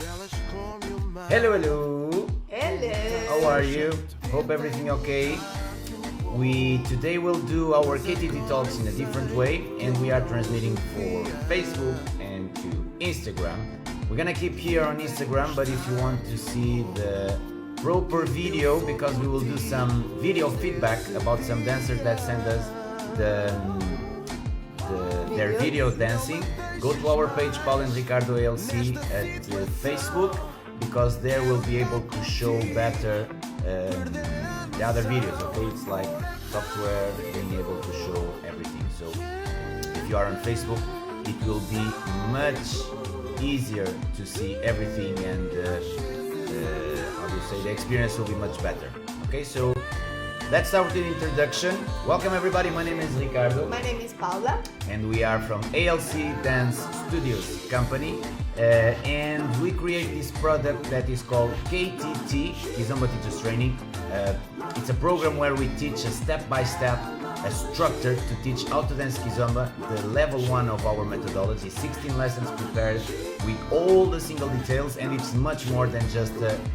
Hello, hello. Hello. How are you? Hope everything okay. We today will do our KTT Talks in a different way, and we are transmitting for Facebook and to Instagram. We're gonna keep here on Instagram, but if you want to see the proper video, because we will do some video feedback about some dancers that send us their video dancing, go to our page Paula and Ricardo ALC at Facebook, because there we'll be able to show better the other videos. Okay, it's like software being able to show everything. So if you are on Facebook, it will be much easier to see everything, and how do you say, the experience will be much better. Okay, so let's start with the introduction. Welcome everybody, my name is Ricardo. My name is Paula. And we are from ALC Dance Studios company, and we create this product that is called KTT, Kizomba Teachers Training. It's a program where we teach a step-by-step, a structure to teach how to dance Kizomba, the level 1 of our methodology, 16 lessons prepared with all the single details, and it's much more than just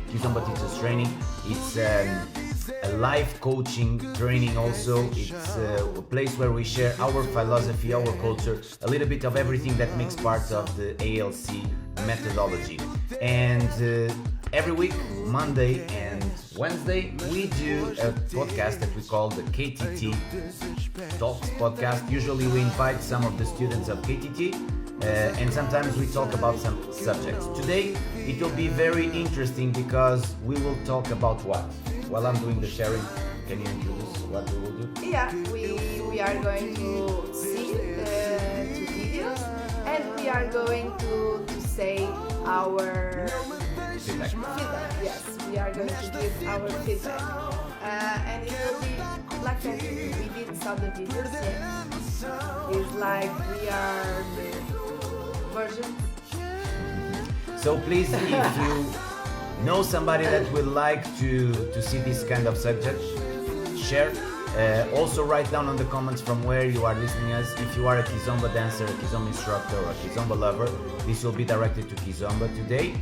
Kizomba Teachers Training. It's a life coaching training also. It's a place where we share our philosophy, our culture, a little bit of everything that makes part of the ALC methodology. And every week, Monday and Wednesday, we do a podcast that we call the KTT Talks Podcast. Usually we invite some of the students of KTT, and sometimes we talk about some subjects. Today it will be very interesting because we will talk about what? While I'm doing the sharing, can you introduce what we will do? Yeah, we are going to see two videos, and we are going to say our Feedback. Yes, we are going to give our feedback, and it will be like that. We did saw the videos. Yeah. It's like we are the versions. So please, if you know somebody that would like to see this kind of subject, share. Also write down on the comments from where you are listening us. If you are a Kizomba dancer, a Kizomba instructor, or a Kizomba lover, this will be directed to Kizomba today.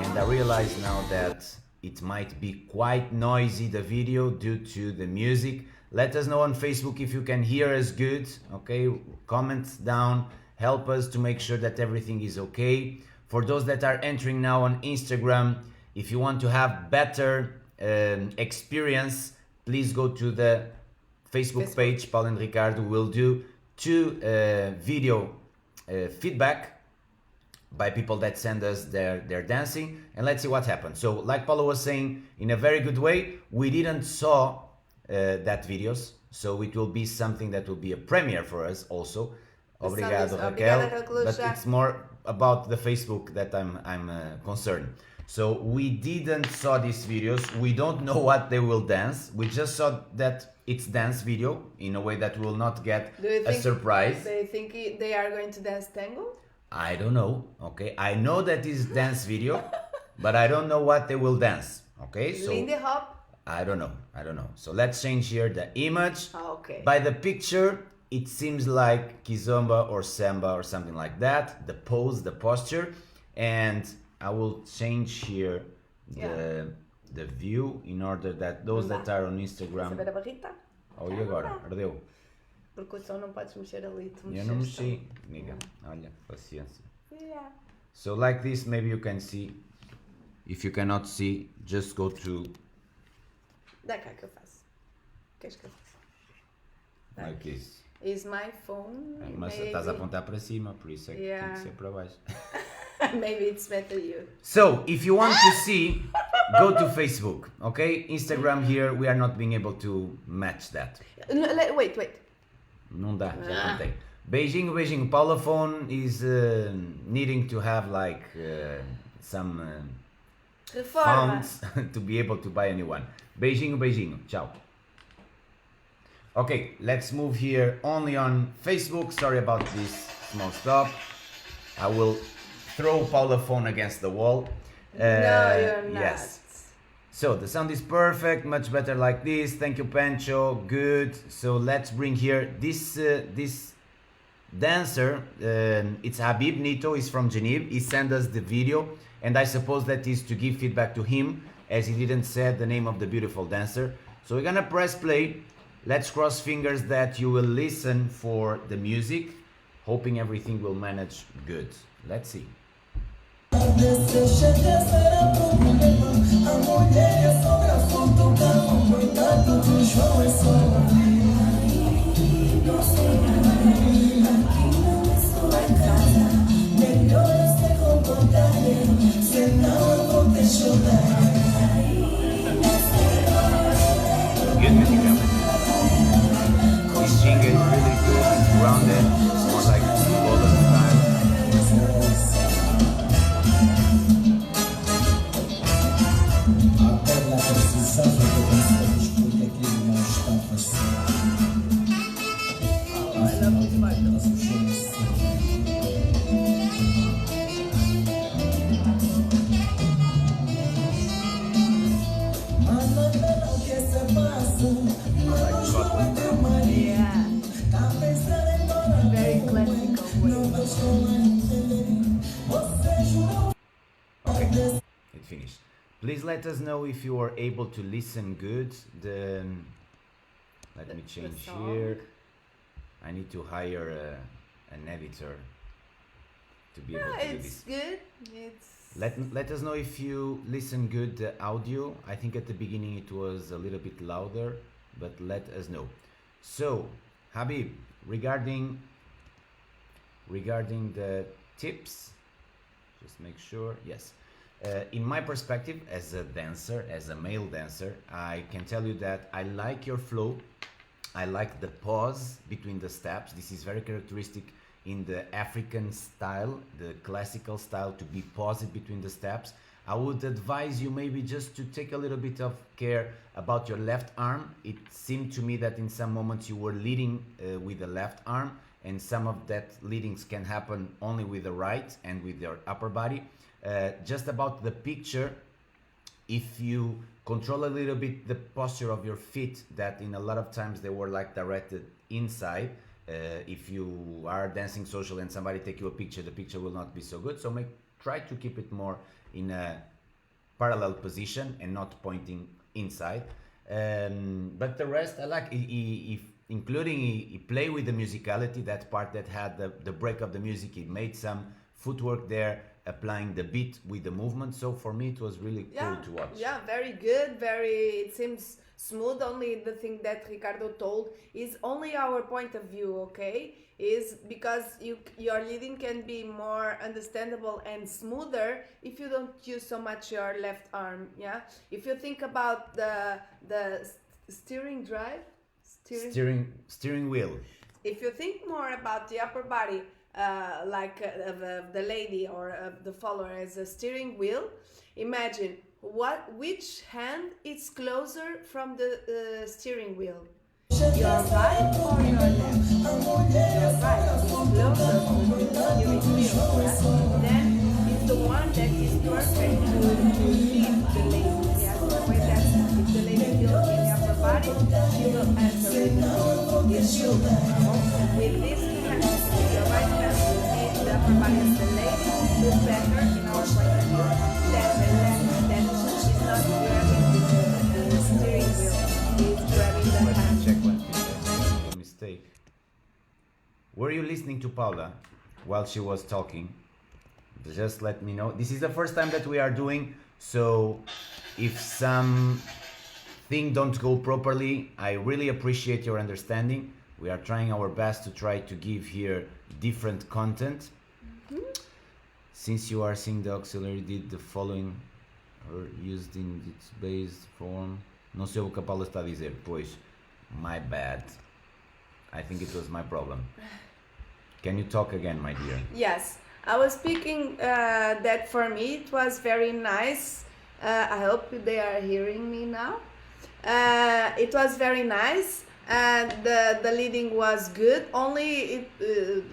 And I realize now that it might be quite noisy, the video, due to the music. Let us know on Facebook if you can hear us good. Okay, comments down, help us to make sure that everything is okay. For those that are entering now on Instagram, if you want to have better experience, please go to the Facebook page. Paula and Ricardo will do two video feedback by people that send us their dancing, and let's see what happens. So like Paula was saying, in a very good way, we didn't saw that videos, so it will be something that will be a premiere for us also. Obrigado, Raquel. But it's more about the Facebook that I'm concerned. So we didn't saw these videos. We don't know what they will dance. We just saw that it's dance video in a way that will not get a surprise. Do you think they are going to dance tango? I don't know. Okay, I know that is dance video, but I don't know what they will dance. Okay, so Lindy Hop. I don't know. So let's change here the image. Okay. By the picture, it seems like Kizomba or Samba or something like that. The pose, the posture, and I will change here the view in order that those that are on Instagram. Saber a barrita? Oh, e agora? Ardeu. Porque o som não podes mexer ali. Eu não mexi, amiga. Olha, paciência. Yeah. So like this, maybe you can see. If you cannot see, just go to Dá cá que eu faço. Queres que eu faça? like this. Is my phone? Mas estás a apontar para cima, por isso é que tem que ser para baixo. Maybe it's better you. So, if you want to see, go to Facebook, okay? Instagram here, we are not being able to match that. Wait. Não dá, já contei. Beijinho. Paula phone is needing to have like some funds to be able to buy a new one. Beijinho. Ciao. Okay, let's move here only on Facebook. Sorry about this small stop. I will throw Paula phone against the wall. No, you're not. Yes. So the sound is perfect, much better like this. Thank you, Pancho. Good. So let's bring here this dancer, it's Habib Nito, he's from Geneva. He sent us the video, and I suppose that is to give feedback to him, as he didn't say the name of the beautiful dancer. So we're gonna press play. Let's cross fingers that you will listen for the music, hoping everything will manage good. Let's see. Good music, this sing is really good, it's grounded, more like golden style. Very classical way. Okay, it finished. Please let us know if you are able to listen good. Let me change here. I need to hire an editor to be able to do It's this. good. It's Let us know if you listen good the audio. I think at the beginning it was a little bit louder, but let us know. So, Habib, regarding the tips, just make sure. Yes. In my perspective, as a dancer, as a male dancer, I can tell you that I like your flow. I like the pause between the steps. This is very characteristic in the African style, the classical style, to be paused between the steps. I would advise you maybe just to take a little bit of care about your left arm. It seemed to me that in some moments you were leading with the left arm, and some of that leadings can happen only with the right and with your upper body. Just about the picture, if you control a little bit the posture of your feet, that in a lot of times they were like directed inside. If you are dancing social and somebody take you a picture, the picture will not be so good. So try to keep it more in a parallel position and not pointing inside. But the rest I like, including he play with the musicality, that part that had the break of the music. He made some footwork there, applying the beat with the movement. So for me it was really cool to watch. Yeah, very good. It seems smooth. Only the thing that Ricardo told is only our point of view, okay? Is because your leading can be more understandable and smoother if you don't use so much your left arm. Yeah, if you think about the steering wheel. If you think more about the upper body, the lady or the follower as a steering wheel, imagine which hand is closer from the steering wheel. Your right or your left? Your right is closer to the steering wheel. Yeah? Then it's the one that is perfect to lead the lady. Yeah? So the way that if the lady feels in the upper body, she will answer it. It's you. With this hand, your right hand will lead the upper body as the lady. Is better in our point of view than the left that she's not grabbing the steering wheel. She's grabbing the Let hand. me check one thing. That's a mistake. Were you listening to Paula while she was talking? Just let me know. This is the first time that we are doing, so if some thing don't go properly, I really appreciate your understanding. We are trying our best to try to give here different content. Since you are seeing the auxiliary did the following or used in its base form. Não sei o que a Paula está a dizer. Pois, my bad. I think it was my problem. Can you talk again, my dear? Yes, I was speaking that for me it was very nice. I hope they are hearing me now. It was very nice. The leading was good. Only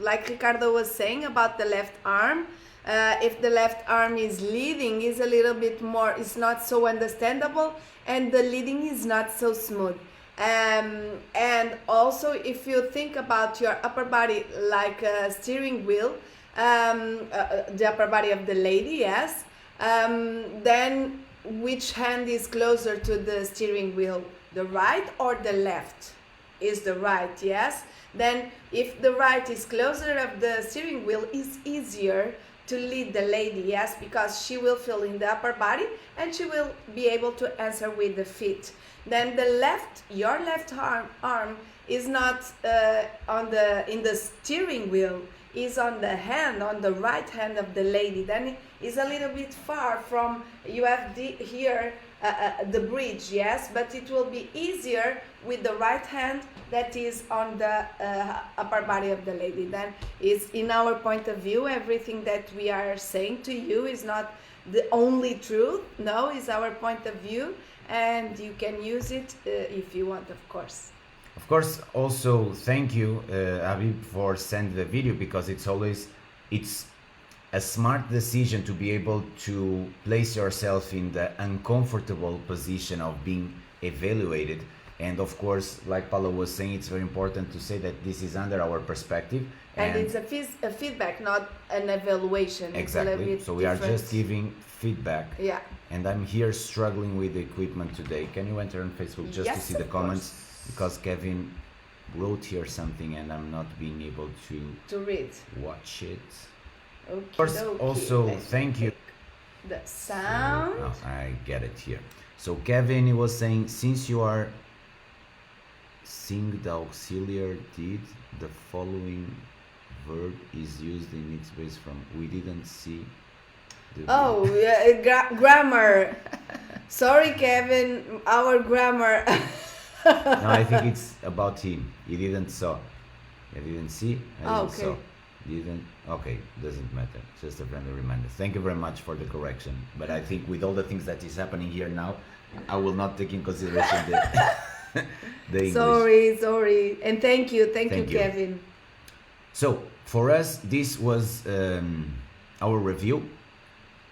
like Ricardo was saying about the left arm. If the left arm is leading, is a little bit more. It's not so understandable, and the leading is not so smooth. And also, if you think about your upper body like a steering wheel, the upper body of the lady, yes, then which hand is closer to the steering wheel, the right or the left? Is the right, yes. Then if the right is closer of the steering wheel, it's easier to lead the lady, yes, because she will feel in the upper body and she will be able to answer with the feet. Then the left, your left arm is not in the steering wheel, is on the hand, on the right hand of the lady. Then it's a little bit far from, you have here the bridge, yes, but it will be easier with the right hand that is on the upper body of the lady. Then is, in our point of view, everything that we are saying to you is not the only truth. No, it's our point of view, and you can use it if you want, of course. Of course, also thank you, Habib, for sending the video, because it's a smart decision to be able to place yourself in the uncomfortable position of being evaluated. And of course, like Paula was saying, it's very important to say that this is under our perspective. And it's a feedback, not an evaluation. Exactly. So we are just giving feedback. Yeah. And I'm here struggling with the equipment today. Can you enter on Facebook just to see the comments? Because Kevin wrote here something and I'm not being able to read. Watch it. Okay. Of course, also thank you. The sound. Oh, I get it here. So Kevin, he was saying, since you are seeing the auxiliary did, the following verb is used in its base from. We didn't see. Grammar. Sorry, Kevin, our grammar. No, I think it's about him. He didn't saw. I didn't see. I didn't saw. Didn't. Okay, doesn't matter. Just a friendly reminder. Thank you very much for the correction. But I think with all the things that is happening here now, I will not take in consideration the English. Sorry. And thank you, Kevin. So for us, this was our review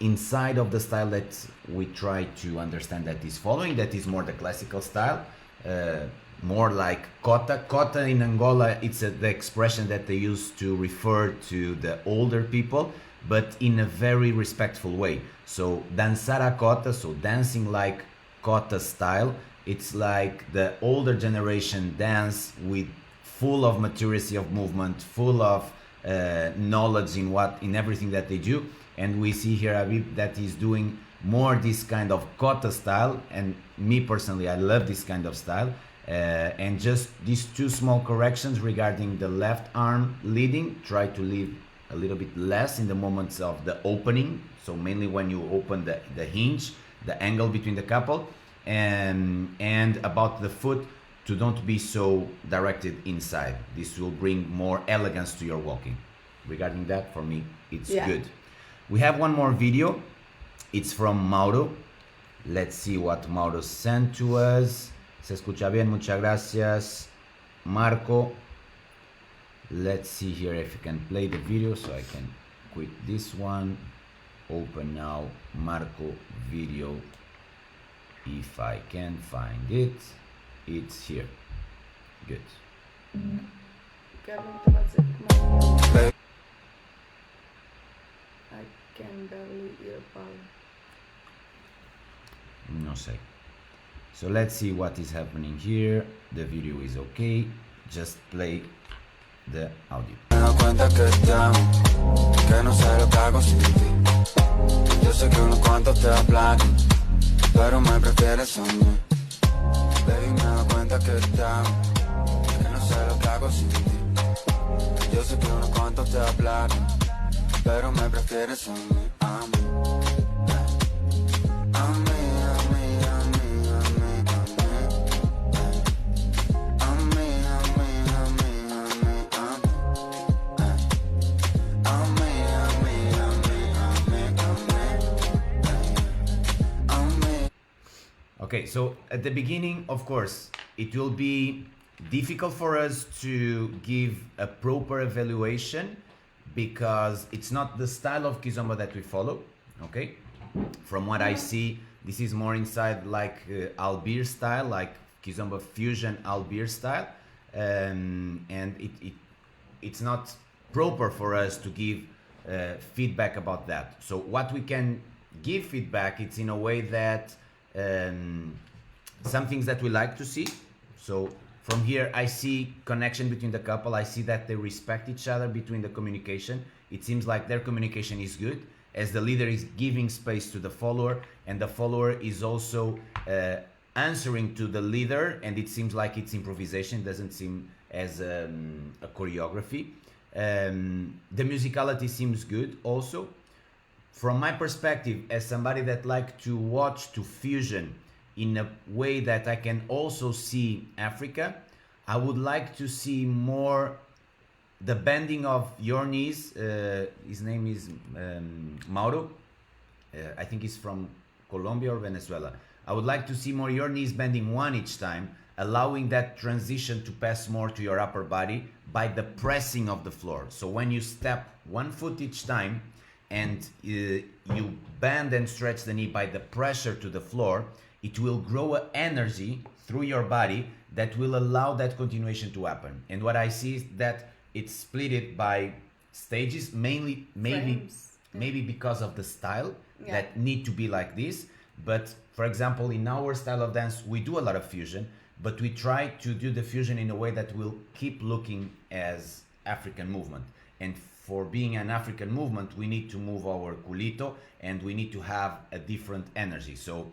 inside of the style that we try to understand that is following. That is more the classical style. More like cota. Cota in Angola, it's the expression that they use to refer to the older people, but in a very respectful way. So dançar a cota, so dancing like cota style, it's like the older generation dance with full of maturity of movement, full of knowledge in everything that they do. And we see here Habib that is doing more this kind of kota style, and me personally, I love this kind of style. And just these two small corrections regarding the left arm leading, try to leave a little bit less in the moments of the opening, so mainly when you open the hinge, the angle between the couple, and about the foot, to don't be so directed inside. This will bring more elegance to your walking. Regarding that, for me, it's good. We have one more video. It's from Mauro. Let's see what Mauro sent to us. Se escucha bien, muchas gracias, Marco. Let's see here if you can play the video, so I can quit this one. Open now Marco video. If I can find it, it's here. Good. I can barely hear Paula. No sé. So let's see what is happening here. The video is okay. Just play the audio. Me doy cuenta que estamos, que no sé lo que hago sin ti. Yo sé que unos cuantos te hablan, pero me prefieres a mí. Baby, me doy cuenta que estamos, que no sé lo que hago sin ti. Yo sé que unos cuantos te hablan, pero me prefieres a mí, a mí. Okay, so at the beginning, of course, it will be difficult for us to give a proper evaluation because it's not the style of Kizomba that we follow, okay? From what I see, this is more inside like Albir style, like Kizomba fusion albir style, and it's not proper for us to give feedback about that. So what we can give feedback, it's in a way that some things that we like to see. So from here I see connection between the couple. I see that they respect each other between the communication. It seems like their communication is good, as the leader is giving space to the follower, and the follower is also answering to the leader, and it seems like it's improvisation, doesn't seem as a choreography. The musicality seems good also. From my perspective, as somebody that like to watch to fusion in a way that I can also see Africa, I would like to see more the bending of your knees. His name is Mauro. I think he's from Colombia or Venezuela. I would like to see more your knees bending one each time, allowing that transition to pass more to your upper body by the pressing of the floor. So when you step one foot each time and you bend and stretch the knee by the pressure to the floor, it will grow an energy through your body that will allow that continuation to happen. And what I see is that it's split by stages, mainly maybe because of the style that need to be like this. But for example, in our style of dance, we do a lot of fusion, but we try to do the fusion in a way that will keep looking as African movement. And for being an African movement, we need to move our culito, and we need to have a different energy. So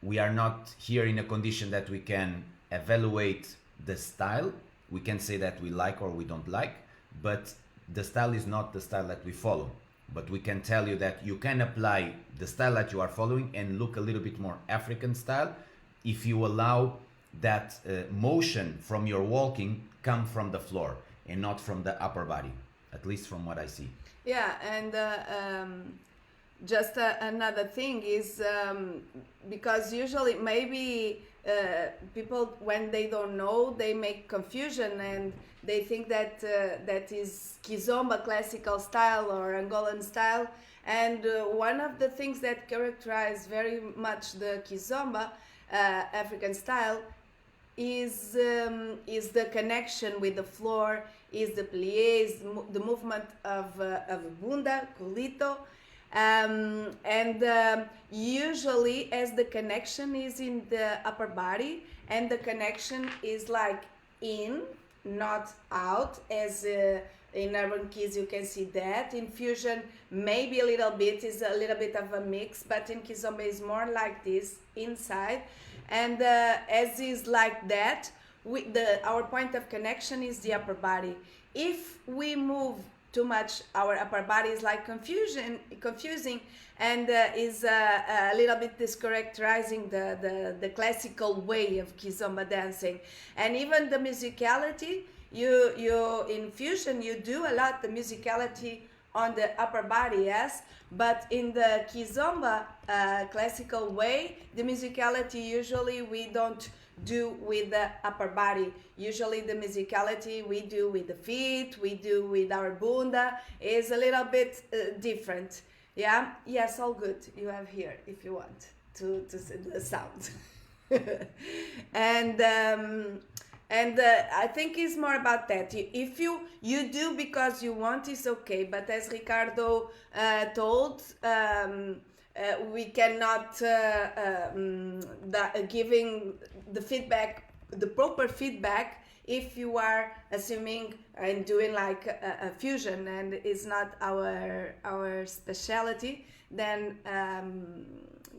we are not here in a condition that we can evaluate the style. We can say that we like or we don't like, but the style is not the style that we follow. But we can tell you that you can apply the style that you are following and look a little bit more African style if you allow that motion from your walking come from the floor and not from the upper body, at least from what I see. Yeah, and just another thing is because usually maybe people, when they don't know, they make confusion and they think that that is Kizomba classical style or Angolan style. And one of the things that characterize very much the Kizomba African style is the connection with the floor, is the pliés, the movement of bunda, culito. And usually as the connection is in the upper body, and the connection is like in, not out, as in urban kids you can see that. In fusion maybe a little bit, is a little bit of a mix, but in Kizomba is more like this, inside. And as is like that, our point of connection is the upper body. If we move too much, our upper body is like confusing, and is a little bit mischaracterizing the classical way of Kizomba dancing. And even the musicality, you in fusion you do a lot the musicality on the upper body, yes, but in the Kizomba classical way, the musicality usually we don't do with the upper body. Usually the musicality we do with the feet, we do with our bunda, is a little bit different. Yeah, yes, all good. You have here if you want to see the sound. And I think it's more about that. If you do because you want, it's okay. But as Ricardo told, we cannot giving the feedback, the proper feedback, if you are assuming and doing like a fusion and it's not our specialty, then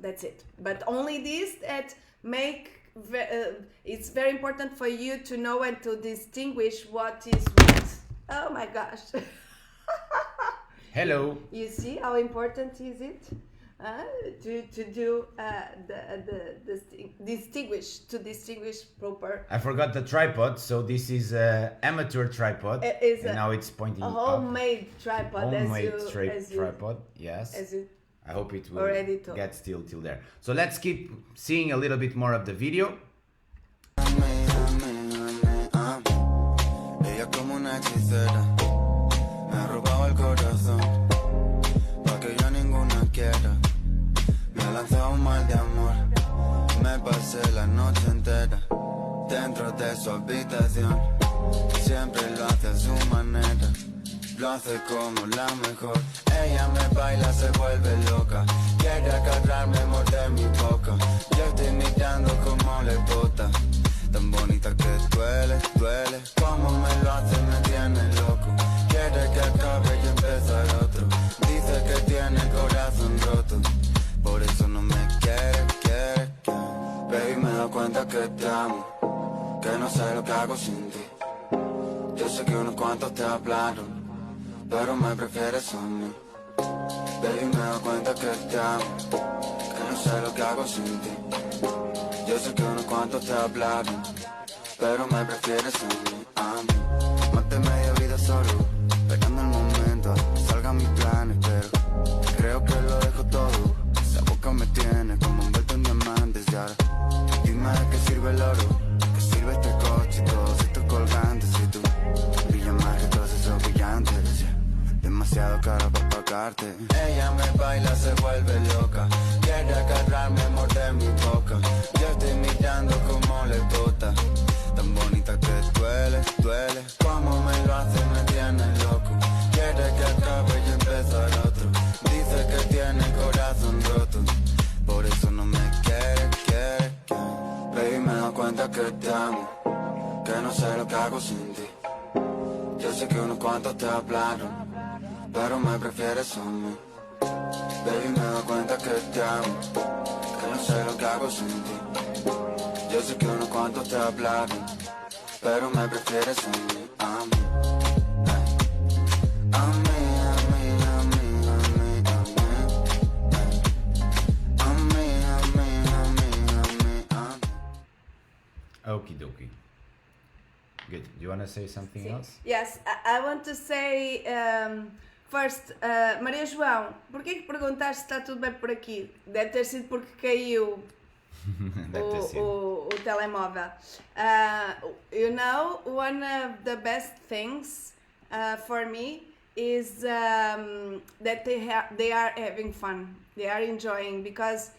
that's it. But only this that make it's very important for you to know and to distinguish what is what. Oh my gosh. Hello. You see how important is it to do distinguish proper. I forgot the tripod, so this is amateur tripod, and now it's pointing a homemade up. Tripod. Homemade tripod, yes. I hope it will get still till there. So let's keep seeing a little bit more of the video. Ella como una hechicera me ha robado el corazón pa' que yo ninguna quiera. Me ha lanzado un mal de amor, me pasé la noche entera dentro de su habitación. Siempre lo hace a su manera, lo hace como la mejor. Ella me baila, se vuelve loca, quiere agarrarme, morder mi boca. Yo estoy mirando como le bota, tan bonita que duele, duele. Como me lo hace, me tiene loco. Quiere que acabe y empezar otro. Dice que tiene el corazón roto, por eso no me quiere, quiere. Baby, me doy cuenta que te amo, que no sé lo que hago sin ti. Yo sé que unos cuantos te hablaron, pero me prefieres a mí. Baby, me doy cuenta que te amo, que no sé lo que hago sin ti. Yo sé que unos cuantos te hablaron, pero me prefieres a mí. Maté media vida solo, esperando el momento que salgan mis planes, pero creo que lo dejo todo. Esa boca me tiene como envuelto en diamantes y ahora dime de qué sirve el oro, qué sirve este coche y todos estos colgantes. Si tú brillas más que todos esos brillantes, yeah. Demasiado caro para pagarte. Ella me baila, se vuelve loca, quiere agarrarme, morder mi boca. Yo estoy mirando como le bota, tan bonita que duele, duele. Como me lo hace, me tiene loco. Quiere que acabe y empezar otro. Dice que tiene el corazón roto, por eso no me quiere, quiere, quiere. Baby, me doy cuenta que te amo, que no sé lo que hago sin ti. Yo sé que unos cuantos te hablaron, pero me prefieres a mí. Baby, me doy cuenta que te amo, que no sé lo que hago sin ti. Yo sé que unos cuantos te hablaron, pero me prefieres a mí, a mí. A mí, a mí, a mí, a mí, a mí. A mí, a mí, a mí, a mí, a mí. Okie dokie. Good. Do you want to say something else? Yes, I want to say first, Maria João, porquê que perguntaste se está tudo bem por aqui? Deve ter sido porque caiu o telemóvel. You know, one of the best things for me is that they are having fun. They are enjoying, because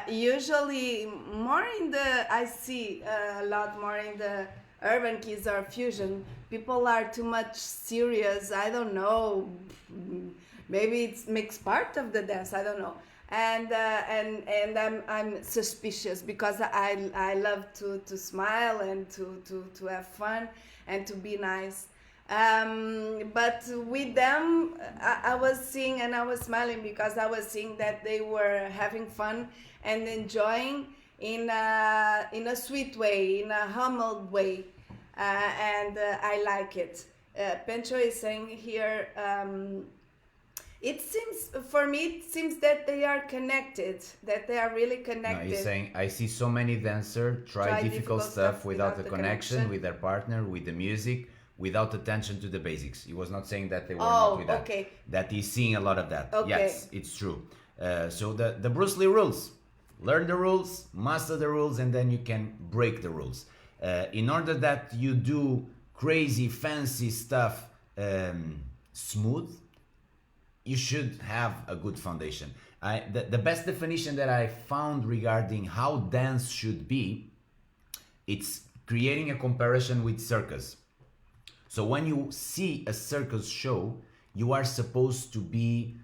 usually I see a lot more in the urban kids or fusion, people are too much serious. I don't know, maybe it makes part of the dance, I don't know. And I'm suspicious, because I love to smile and to have fun and to be nice. But with them, I was seeing and I was smiling, because I was seeing that they were having fun and enjoying in a sweet way, in a humble way, and I like it. Pencho is saying here, it seems that they are connected, that they are really connected. No, he's saying, I see so many dancers try difficult stuff without a connection with their partner, with the music, without attention to the basics. He was not saying that they were not with that. Okay. That he's seeing a lot of that. Okay. Yes, it's true. So the Bruce Lee rules. Learn the rules, master the rules, and then you can break the rules. In order that you do crazy, fancy stuff smooth, you should have a good foundation. The best definition that I found regarding how dance should be, it's creating a comparison with circus. So when you see a circus show, you are supposed to be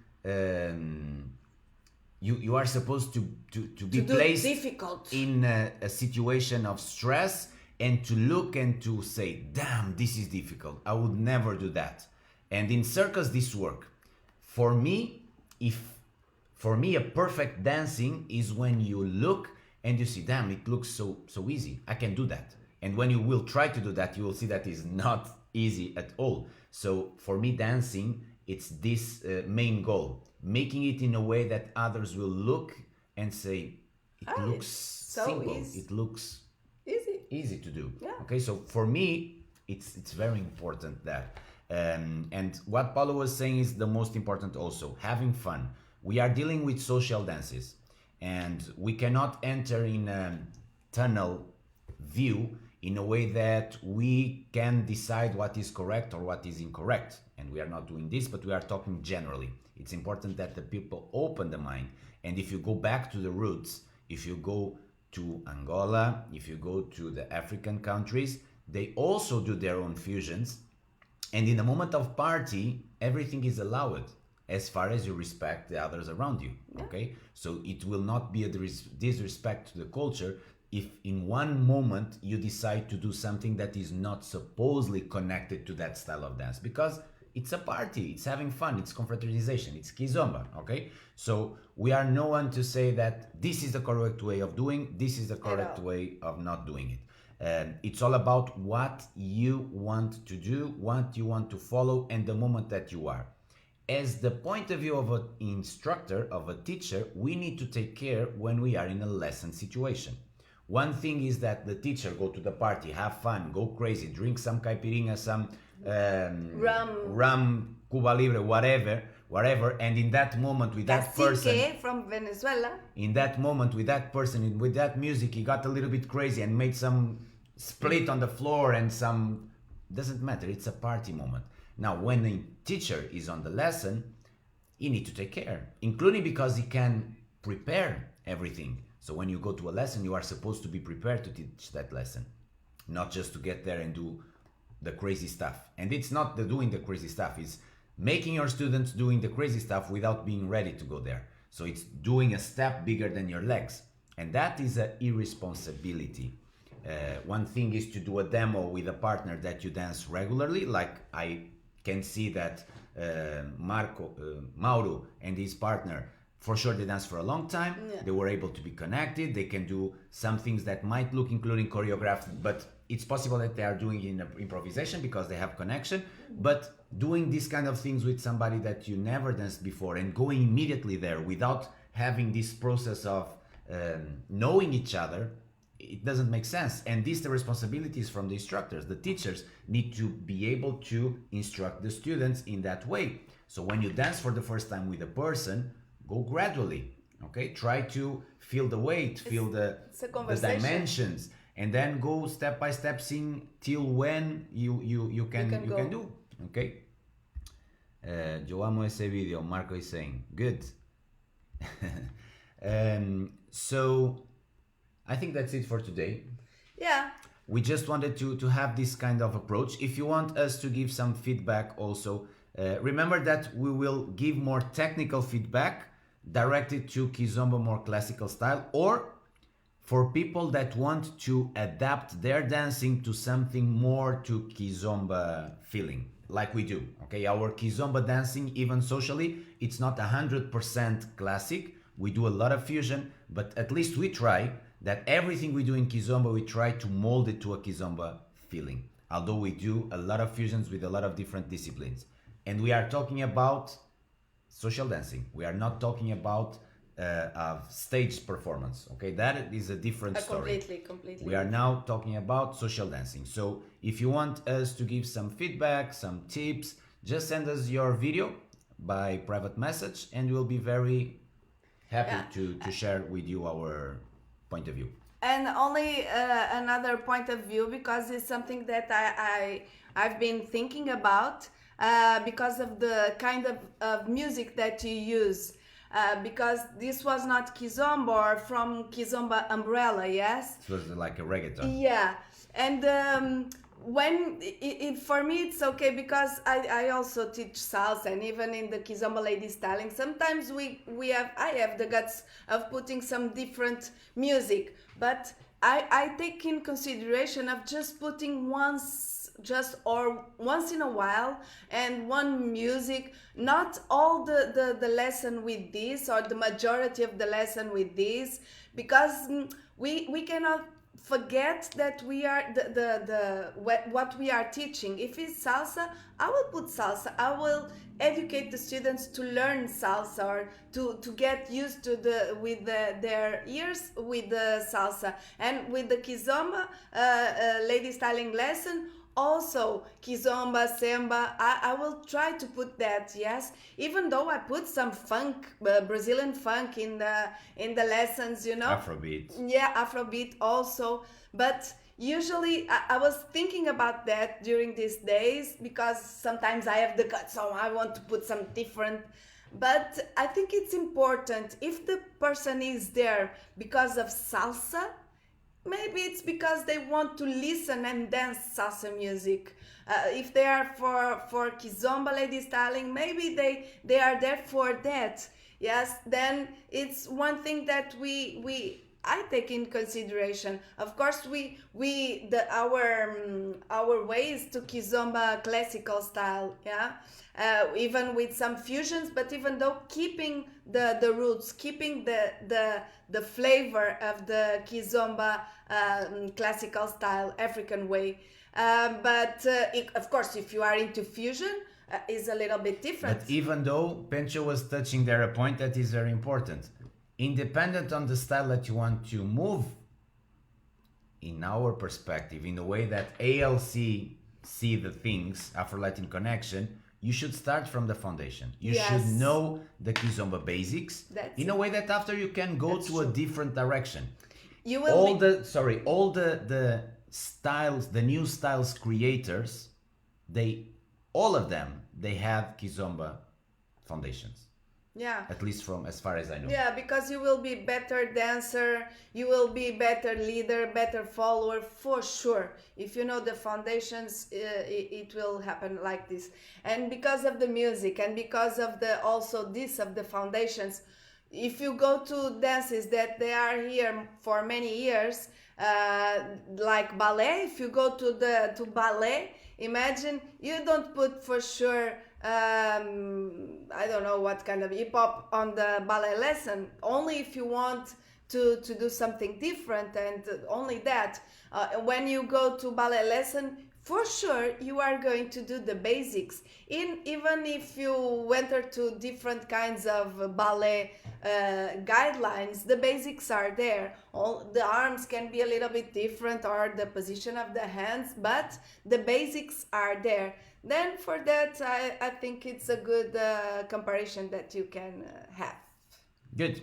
you are supposed to be placed difficult in a situation of stress, and to look and to say, damn, this is difficult, I would never do that. And in circus this work. For me, a perfect dancing is when you look and you see, damn, it looks so easy, I can do that. And when you will try to do that, you will see that is not easy at all. So for me, dancing, it's this main goal, making it in a way that others will look and say, it looks so simple, easy. it looks easy to do. Yeah. Okay, so for me, it's very important that. And what Paula was saying is the most important also, having fun. We are dealing with social dances, and we cannot enter in a tunnel view in a way that we can decide what is correct or what is incorrect. And we are not doing this, but we are talking generally. It's important that the people open the mind. And if you go back to the roots, if you go to Angola, if you go to the African countries, they also do their own fusions. And in the moment of party, everything is allowed as far as you respect the others around you. Okay? So it will not be a disrespect to the culture if in one moment you decide to do something that is not supposedly connected to that style of dance, because it's a party, it's having fun, it's confraternization, it's Kizomba, okay? So we are no one to say that this is the correct way of doing, this is the correct way of not doing it. It's all about what you want to do, what you want to follow, and the moment that you are. As the point of view of an instructor, of a teacher, we need to take care when we are in a lesson situation. One thing is that the teacher go to the party, have fun, go crazy, drink some caipirinha, some rum, Cuba Libre, whatever, and in that moment with that person from Venezuela, in that moment with that person, with that music, he got a little bit crazy and made some split on the floor and some, doesn't matter, it's a party moment. Now, when the teacher is on the lesson, you need to take care, including because he can prepare everything. So when you go to a lesson, you are supposed to be prepared to teach that lesson, not just to get there and do the crazy stuff. And it's not the doing the crazy stuff, it's making your students doing the crazy stuff without being ready to go there. So it's doing a step bigger than your legs. And that is an irresponsibility. One thing is to do a demo with a partner that you dance regularly, like I can see that Mauro and his partner, for sure they dance for a long time. They were able to be connected. They can do some things that might look including choreographed, but it's possible that they are doing in improvisation because they have connection. But doing these kind of things with somebody that you never danced before and going immediately there without having this process of knowing each other, it doesn't make sense. And the responsibilities from the instructors. The teachers need to be able to instruct the students in that way. So when you dance for the first time with a person, go gradually, okay? Try to feel the weight, feel the dimensions, and then go step by step, seeing till when you can do, okay? Yo amo ese video, Marco is saying. Good. So I think that's it for today. Yeah. We just wanted to have this kind of approach. If you want us to give some feedback also, remember that we will give more technical feedback directed to Kizomba more classical style, or for people that want to adapt their dancing to something more to Kizomba feeling, like we do, okay? Our Kizomba dancing, even socially, it's not 100% classic. We do a lot of fusion, but at least we try that everything we do in Kizomba, we try to mold it to a Kizomba feeling, although we do a lot of fusions with a lot of different disciplines. And we are talking about social dancing. We are not talking about stage performance, okay? That is a different story. Completely. We are now talking about social dancing. So if you want us to give some feedback, some tips, just send us your video by private message and we'll be very happy to share with you our point of view. And only another point of view, because it's something that I've been thinking about because of the kind of music that you use. Because this was not Kizomba or from Kizomba umbrella, yes? It was like a reggaeton. Yeah, and when for me it's okay, because I also teach salsa, and even in the Kizomba lady styling, sometimes I have the guts of putting some different music, but I take in consideration of just putting once in a while and one music, not all the lesson with this or the majority of the lesson with this, because we cannot forget that we are what we are teaching. If it's salsa, I will put salsa. I will educate the students to learn salsa, or to get used to their ears with the salsa. And with the Kizomba lady styling lesson, also Kizomba, Semba, I will try to put that, yes, even though I put some funk, Brazilian funk in the lessons, you know. Afrobeat. Yeah, Afrobeat also, but usually I was thinking about that during these days, because sometimes I have the guts, so I want to put some different. But I think it's important, if the person is there because of salsa, maybe it's because they want to listen and dance salsa music. If they are for Kizomba lady styling, maybe they are there for that. Yes, then it's one thing that I take in consideration. Of course, our ways to Kizomba classical style, yeah, even with some fusions, but even though keeping the roots, keeping the flavor of the Kizomba classical style African way. Of course, if you are into fusion, is a little bit different. But even though Pencho was touching there a point that is very important, independent on the style that you want to move, in our perspective, in the way that ALC see the things, Afro-Latin Connection, you should start from the foundation. You should know the Kizomba basics in a way that after you can go to a different direction. You will all the styles, the new styles creators, all of them have Kizomba foundations. Yeah. At least from as far as I know. Yeah, because you will be better dancer, you will be better leader, better follower for sure. If you know the foundations, it will happen like this. And because of the music and because of the foundations, if you go to dances that they are here for many years, like ballet, if you go to ballet, imagine you don't put for sure I don't know what kind of hip hop on the ballet lesson, only if you want to do something different, and only that. When you go to ballet lesson, for sure you are going to do the basics. Even if you enter to different kinds of ballet guidelines, the basics are there. All the arms can be a little bit different, or the position of the hands, but the basics are there. Then for that, I think it's a good comparison that you can have. Good.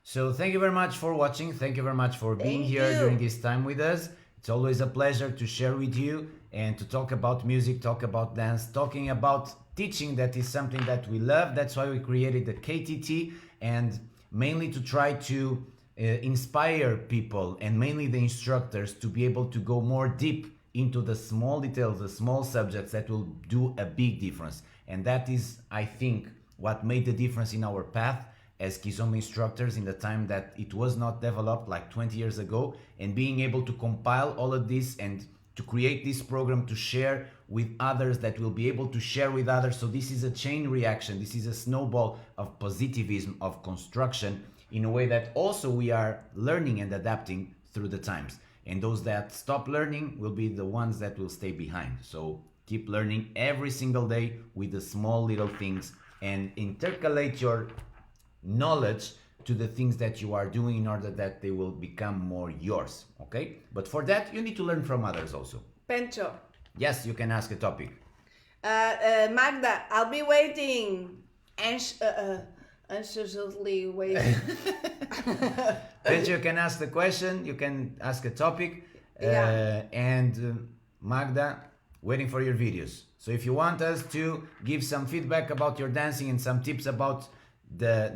So thank you very much for watching. Thank you very much for being here during this time with us. It's always a pleasure to share with you and to talk about music, talk about dance, talking about teaching. That is something that we love. That's why we created the KTT, and mainly to try to inspire people, and mainly the instructors, to be able to go more deep into the small details, the small subjects that will do a big difference. And that is, I think, what made the difference in our path as Kizomba instructors in the time that it was not developed, like 20 years ago, and being able to compile all of this and to create this program to share with others, that will be able to share with others. So this is a chain reaction. This is a snowball of positivism, of construction, in a way that also we are learning and adapting through the times. And those that stop learning will be the ones that will stay behind. So keep learning every single day with the small little things, and intercalate your knowledge to the things that you are doing in order that they will become more yours. Okay? But for that, you need to learn from others also. Pencho. Yes, you can ask a topic. Magda, I'll be waiting. Anxiously waiting. Pencho, you can ask the question, you can ask a topic, and Magda, waiting for your videos. So if you want us to give some feedback about your dancing and some tips about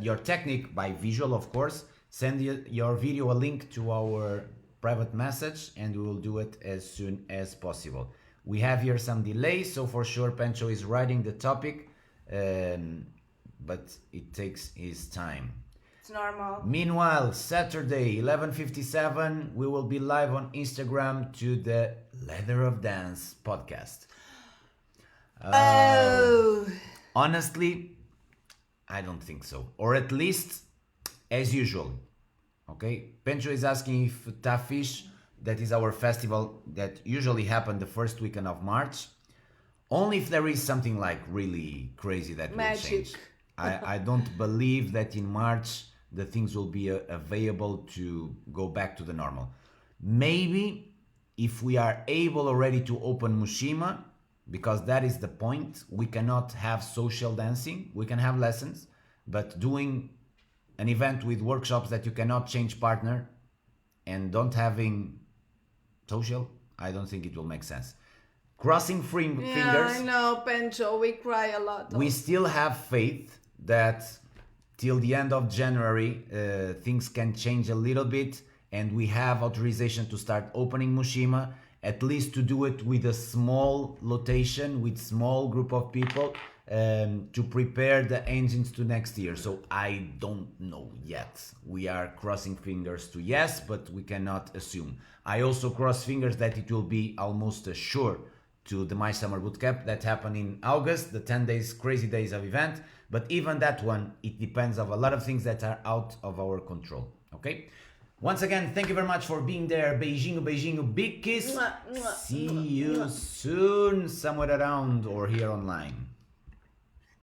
your technique by visual, of course, send your video a link to our private message, and we will do it as soon as possible. We have here some delays, so for sure Pencho is writing the topic, but it takes his time. It's normal. Meanwhile, Saturday, 11:57, we will be live on Instagram to the Leather of Dance podcast. Honestly, I don't think so. Or at least, as usual. Okay? Pencho is asking if Tafish, that is our festival that usually happens the first weekend of March, only if there is something like really crazy that will change. I don't believe that in March the things will be available to go back to the normal. Maybe if we are able already to open Mushima, because that is the point. We cannot have social dancing. We can have lessons, but doing an event with workshops that you cannot change partner and don't having social, I don't think it will make sense. Crossing fingers. I know, Pencho, we cry a lot. We still have faith that till the end of January things can change a little bit, and we have authorization to start opening Mushima, at least to do it with a small rotation, with small group of people, to prepare the engines to next year. So I don't know yet. We are crossing fingers to yes, but we cannot assume. I also cross fingers that it will be almost assured to the My Summer Bootcamp that happened in August, the 10 days, crazy days of event. But even that one, it depends of a lot of things that are out of our control. Okay? Once again, thank you very much for being there. Beijinho, beijinho, big kiss. Mwah, mwah, See mwah, you mwah. soon, somewhere around or here online.